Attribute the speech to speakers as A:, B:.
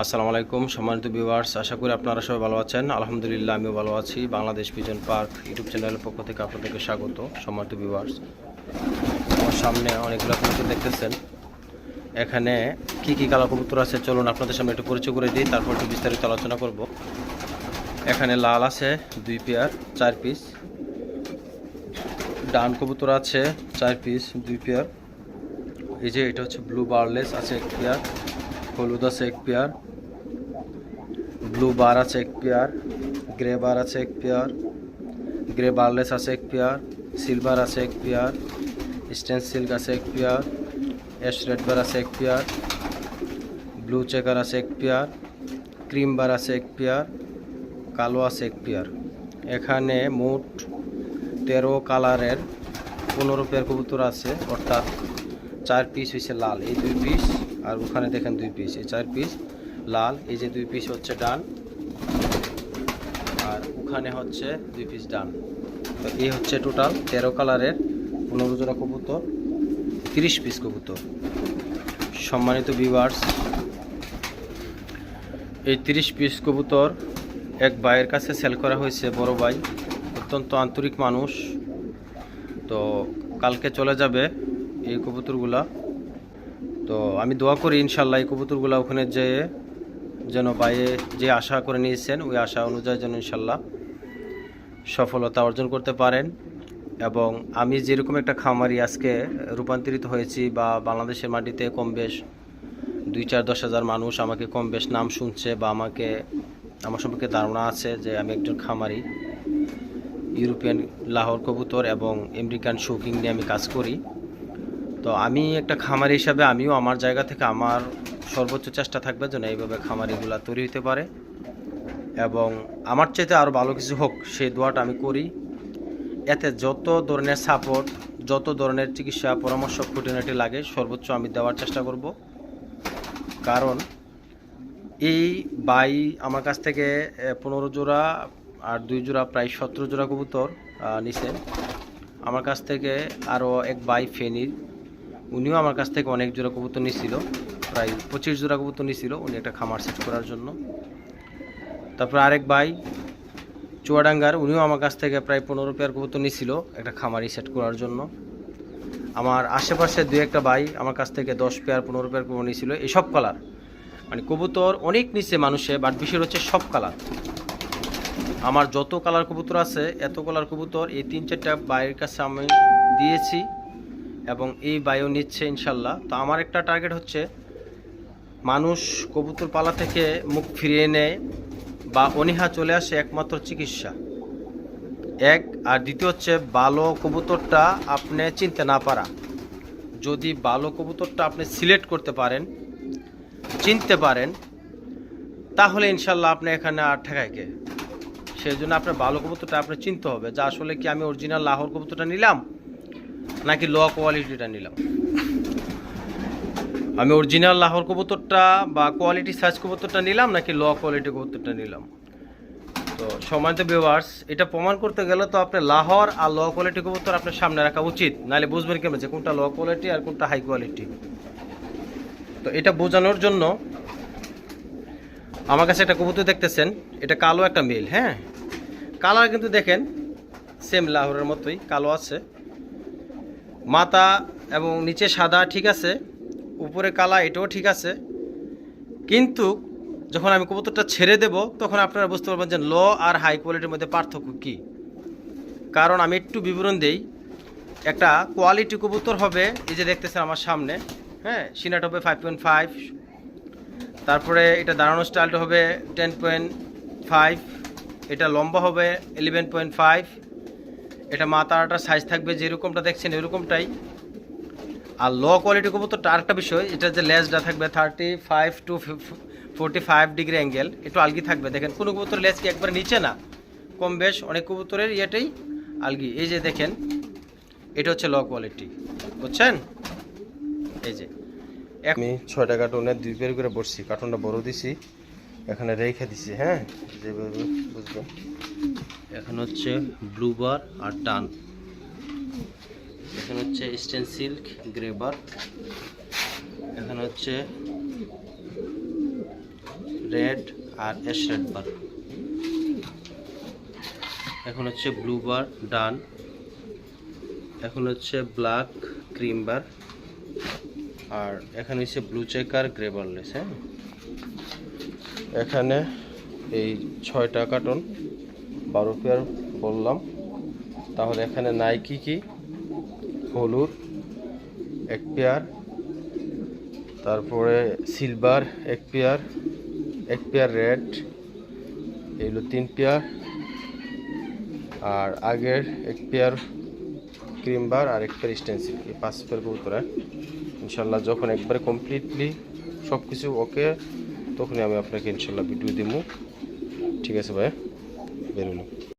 A: আসসালামু আলাইকুম সম্মানিত ভিউয়ার্স, আশা করি আপনারা সবাই ভালো আছেন। আলহামদুলিল্লাহ আমিও ভালো আছি। বাংলাদেশ পিজন পার্ক ইউটিউব চ্যানেলের পক্ষ থেকে আপনাদেরকে স্বাগত। সম্মানিত ভিউয়ার্স, আমার সামনে অনেকগুলো কবুতর দেখতেছেন। এখানে কি কি কালার কবুতর আছে চলুন আপনাদের সামনে একটু পরিচয় করে দিই, তারপর একটু বিস্তারিত আলোচনা করব। এখানে লাল আছে 2 পেয়ার 4 পিস, ডান কবুতর আছে 4 পিস 2 পেয়ার। এই যে এটা হচ্ছে ব্লু বারলেস আছে 1 পেয়ার, হলুদ আছে 1 পেয়ার, ব্লু বার আছে 1 পেয়ার, গ্রে বার আছে 1 পেয়ার, গ্রে বারলেস আছে 1 পেয়ার, সিলভার আছে 1 পেয়ার, স্টেন সিল্ক আছে 1 পেয়ার, অ্যাশ রেড বার আছে 1 পেয়ার, ব্লু চেকার আছে 1 পেয়ার, ক্রিম বার আছে 1 পেয়ার, কালো আছে 1 পেয়ার। এখানে মোট 13 কালারের 15 পেয়ার কবুতর আছে, অর্থাৎ 4 পিস হয়েছে লাল, এই 2 পিস, আর ওখানে দেখেন 2 পিস, এই 4 পিস লাল, এই যে 2 পিস হচ্ছে ডান, আর ওখানে হচ্ছে 2 পিস ডান। তো এই হচ্ছে টোটাল 13 কালারের 15 জোড়া কবুতর, 30 পিস কবুতর। সম্মানিত ভিউয়ার্স, এই 30 পিস কবুতর এক ভাইয়ের কাছে সেল করা হয়েছে। বড় ভাই অত্যন্ত আন্তরিক মানুষ, তো কালকে চলে যাবে এই কবুতরগুলা। তো আমি দোয়া করি ইনশাল্লাহ এই কবুতরগুলা ওখানে যেন বাইরে যে আশা করে নিয়েছেন ওই আশা অনুযায়ী যেন ইনশাল্লাহ সফলতা অর্জন করতে পারেন। এবং আমি যেরকম একটা খামারি আজকে রূপান্তরিত হয়েছি, বা বাংলাদেশের মাটিতে কম বেশ 2-4-10 হাজার মানুষ আমাকে কম বেশ নাম শুনছে, বা আমার সম্পর্কে ধারণা আছে যে আমি একজন খামারি। ইউরোপিয়ান লাহোর কবুতর এবং আমেরিকান শৌকিং নিয়ে আমি কাজ করি। তো আমি একটা খামারি হিসাবে আমিও আমার জায়গা থেকে আমার সর্বোচ্চ চেষ্টা থাকবে যেন এইভাবে খামারিগুলা তৈরি হতে পারে, এবং আমার চাইতে আরও ভালো কিছু হোক সেই দোয়াটা আমি করি। এতে যত ধরনের সাপোর্ট, যত ধরনের চিকিৎসা পরামর্শ খুঁটিনাটি লাগে সর্বোচ্চ আমি দেওয়ার চেষ্টা করব। কারণ এই বাই আমার কাছ থেকে 15 জোড়া আর 2 জোড়া প্রায় 17 জোড়া কবুতর নিছেন। আমার কাছ থেকে আরও এক বাই ফেনীর, উনিও আমার কাছ থেকে অনেক জোড়া কবুতর নিছিল, প্রায় 25 জোড়া কবুতর নিছিল উনি একটা খামার সেট করার জন্য। তারপর আরেক ভাই চুয়াডাঙ্গার, উনিও আমার কাছ থেকে প্রায় 15 পেয়ার কবুতর নিছিল একটা খামারি সেট করার জন্য। আমার আশেপাশে 2-1টা ভাই আমার কাছ থেকে 10 পেয়ার 15 পেয়ার কবুতর নিছিল। এই সব কালার, মানে কবুতর অনেক নিচ্ছে মানুষে, বাট বিষয় হচ্ছে সব কালার। আমার যত কালার কবুতর আছে এত কালার কবুতর এই 3-4টা ভাইয়ের কাছে আমি দিয়েছি, এবং এই বায়ু নিচ্ছে ইনশাল্লাহ। তো আমার একটা টার্গেট হচ্ছে মানুষ কবুতর পালা থেকে মুখ ফিরিয়ে নেয় বা অনীহা চলে আসে একমাত্র চিকিৎসা এক, আর দ্বিতীয় হচ্ছে ভালো কবুতরটা আপনি চিনতে না পারা। যদি ভালো কবুতরটা আপনি সিলেক্ট করতে পারেন, চিনতে পারেন, তাহলে ইনশাল্লাহ আপনি এখানে আর ঠেকায় কে। সেই জন্য আপনার ভালো কবুতরটা আপনি চিনতে হবে যে আসলে কি আমি অরিজিনাল লাহোর কবুতরটা নিলাম নাকি লো কোয়ালিটিটা নিলাম। আমি অরিজিনাল লাহোর কবুতরটা বা কোয়ালিটি সাইজ কবুতরটা নিলাম নাকি লো কোয়ালিটি কবুতরটা নিলাম। তো সম্মানিত ভিউয়ার্স, এটা প্রমাণ করতে গেলে তো আপনার লাহোর আর লো কোয়ালিটি কবুতর আপনার সামনে রাখা উচিত, নাহলে বুঝবেন কেমন যে কোনটা লো কোয়ালিটি আর কোনটা হাই কোয়ালিটি। তো এটা বোঝানোর জন্য আমার কাছে একটা কবুতর দেখতেছেন, এটা কালো একটা মেল। হ্যাঁ, কালার কিন্তু দেখেন সেম লাহোরের মতোই কালো আছে, মাথা এবং নিচে সাদা ঠিক আছে, উপরে কালা এটাও ঠিক আছে। কিন্তু যখন আমি কবুতরটা ছেড়ে দেব তখন আপনারা বুঝতে পারবেন যে লো আর হাই কোয়ালিটির মধ্যে পার্থক্য কী। কারণ আমি একটু বিবরণ দেই। একটা কোয়ালিটি কবুতর হবে এই যে দেখতেছেন আমার সামনে, হ্যাঁ, সিনাট হবে 5.5, তারপরে এটা দাঁড়ানো স্টাইলটা হবে 10.5, এটা লম্বা হবে 11.5, এটা মাথাটা সাইজ থাকবে যেরকমটা দেখছেন এরকমটাই। আর লো কোয়ালিটি কবুতরটা আরেকটা বিষয়, এটা যে লেজটা থাকবে 35 to 45 ডিগ্রি অ্যাঙ্গেল, একটু আলগি থাকবে। দেখেন কোনো কবুতরের লেজ কি একবারে নিচে না, কম বেশ অনেক কবুতরের ইয়েটাই আলগি। এই যে দেখেন এটা হচ্ছে লো কোয়ালিটি, বুঝছেন। এই যে আমি 6টা কার্টুনের 2 পেয়ার করে বসছি, কার্টুনটা বড় দিছি, এখানে রেখে দিছি। হ্যাঁ, যেভাবে বুঝবেন। এখন হচ্ছে ব্লু বার আর টান, এখানে হচ্ছে স্টেন সিল্ক গ্রে বার, এখানে হচ্ছে রেড আর অ্যাশ রেড বার। এখন হচ্ছে ব্লু বার ডান। এখন হচ্ছে ব্ল্যাক ক্রিম বার, আর এখানে হচ্ছে ব্লু চেকার গ্রে বারলেস। হ্যাঁ, এখানে এই 6টা কার্টন 12 পেয়ার বললাম। তাহলে এখানে নাই কি কি? হলুদ 1 পেয়ার, তারপরে সিলভার 1 পেয়ার, 1 পেয়ার রেড, এগুলো 3 পেয়ার, আর আগের 1 পেয়ার ক্রিম বার আর 1 পেয়ার স্টেন্সিল। এই 5 পেয়ার কবুতর। ইনশাল্লাহ যখন একবারে কমপ্লিটলি সব কিছু ওকে, তখনই আমি আপনাকে ইনশাল্লাহ ভিডিও দেবো। ঠিক আছে ভাই, বেরোলাম।